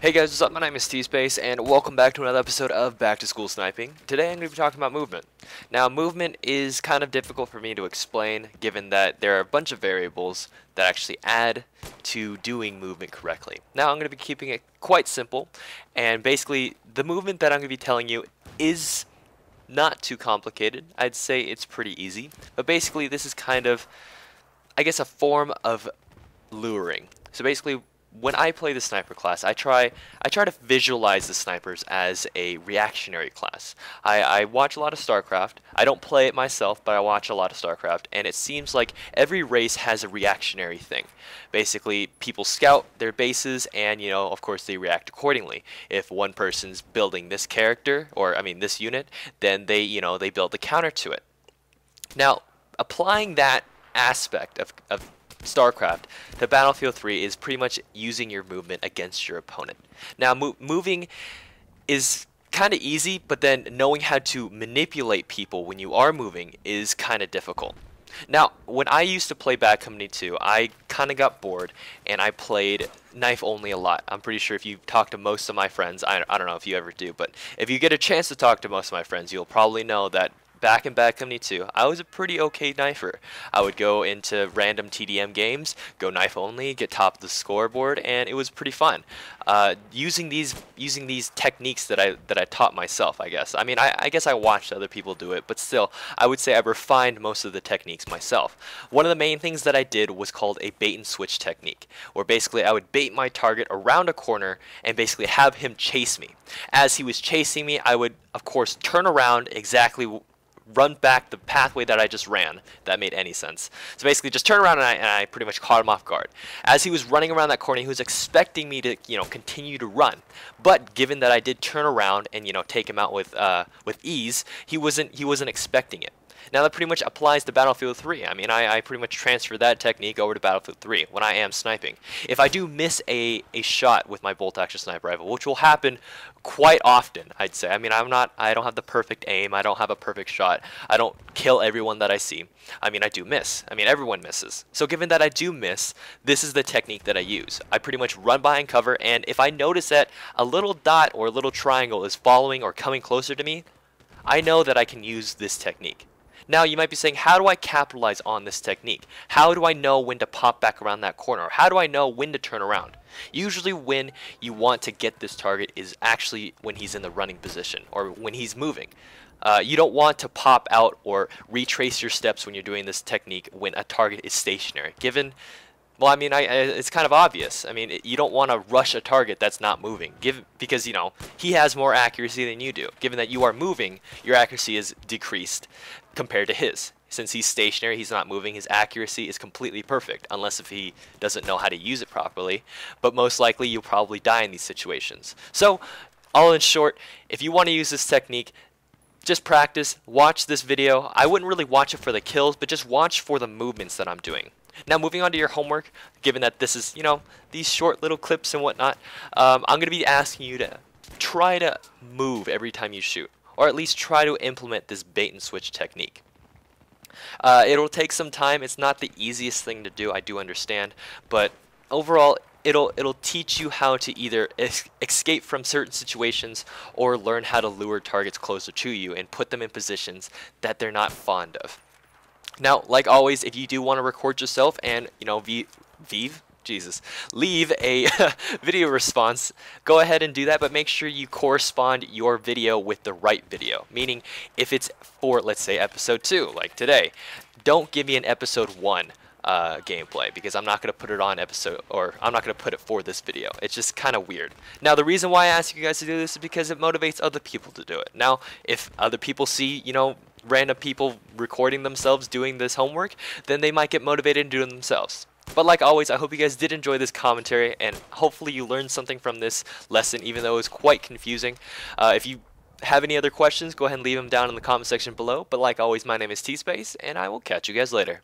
Hey guys, what's up? My name is T-Space, and welcome back to another episode of Back to School Sniping. Today I'm going to be talking about movement. Now, movement is kind of difficult for me to explain, given that there are a bunch of variables that actually add to doing movement correctly. Now, I'm going to be keeping it quite simple, and basically, the movement that I'm going to be telling you is not too complicated. I'd say it's pretty easy, but basically, this is kind of, I guess, a form of luring. So basically, when I play the sniper class, I try to visualize the snipers as a reactionary class. I watch a lot of StarCraft. I don't play it myself, but I watch a lot of StarCraft, and it seems like every race has a reactionary thing. Basically, people scout their bases, and of course, they react accordingly. If one person's building this character, or I mean this unit, then they build the counter to it. Now, applying that aspect of StarCraft to Battlefield 3 is pretty much using your movement against your opponent. Now, moving is kind of easy, but then knowing how to manipulate people when you are moving is kind of difficult. Now, when I used to play Bad Company 2, I kind of got bored, and I played knife only a lot. I'm pretty sure if you talk to most of my friends, I don't know if you ever do, but if you get a chance to talk to most of my friends, you'll probably know that back in Bad Company 2, I was a pretty okay knifer. I would go into random TDM games, go knife only, get top of the scoreboard, and it was pretty fun. Using these techniques that I taught myself, I guess. I mean, I guess I watched other people do it, but still, I would say I refined most of the techniques myself. One of the main things that I did was called a bait and switch technique, where basically I would bait my target around a corner and basically have him chase me. As he was chasing me, I would, of course, turn around exactly run back the pathway that I just ran, if that made any sense. So basically just turn around and I pretty much caught him off guard. As he was running around that corner, he was expecting me to, continue to run. But given that I did turn around and, take him out with ease, he wasn't expecting it. Now that pretty much applies to Battlefield 3. I mean, I pretty much transfer that technique over to Battlefield 3 when I am sniping. If I do miss a shot with my bolt-action sniper rifle, which will happen quite often, I'd say. I mean, I don't have the perfect aim. I don't have a perfect shot. I don't kill everyone that I see. I mean, I do miss. I mean, everyone misses. So given that I do miss, this is the technique that I use. I pretty much run behind cover, and if I notice that a little dot or a little triangle is following or coming closer to me, I know that I can use this technique. Now you might be saying, how do I capitalize on this technique? How do I know when to pop back around that corner? Or how do I know when to turn around? Usually when you want to get this target is actually when he's in the running position or when he's moving. You don't want to pop out or retrace your steps when you're doing this technique when a target is stationary. Well, I mean, it's kind of obvious. I mean, you don't want to rush a target that's not moving, because he has more accuracy than you do. Given that you are moving, your accuracy is decreased compared to his. Since he's stationary, he's not moving, his accuracy is completely perfect, unless if he doesn't know how to use it properly. But most likely, you'll probably die in these situations. So, all in short, if you want to use this technique, just practice, watch this video. I wouldn't really watch it for the kills, but just watch for the movements that I'm doing. Now, moving on to your homework, given that this is, these short little clips and whatnot, I'm going to be asking you to try to move every time you shoot, or at least try to implement this bait and switch technique. It'll take some time. It's not the easiest thing to do, I do understand, but overall, it'll teach you how to either escape from certain situations or learn how to lure targets closer to you and put them in positions that they're not fond of. Now, like always, if you do want to record yourself and, leave a video response, go ahead and do that, but make sure you correspond your video with the right video. Meaning, if it's for, let's say, episode 2, like today, don't give me an episode 1 gameplay, because I'm not going to put it on I'm not going to put it for this video. It's just kind of weird. Now, the reason why I ask you guys to do this is because it motivates other people to do it. Now, if other people see, random people recording themselves doing this homework, then they might get motivated and do it themselves. But like always, I hope you guys did enjoy this commentary, and hopefully you learned something from this lesson, even though it was quite confusing. If you have any other questions, go ahead and leave them down in the comment section below. But like always, my name is T-Space, and I will catch you guys later.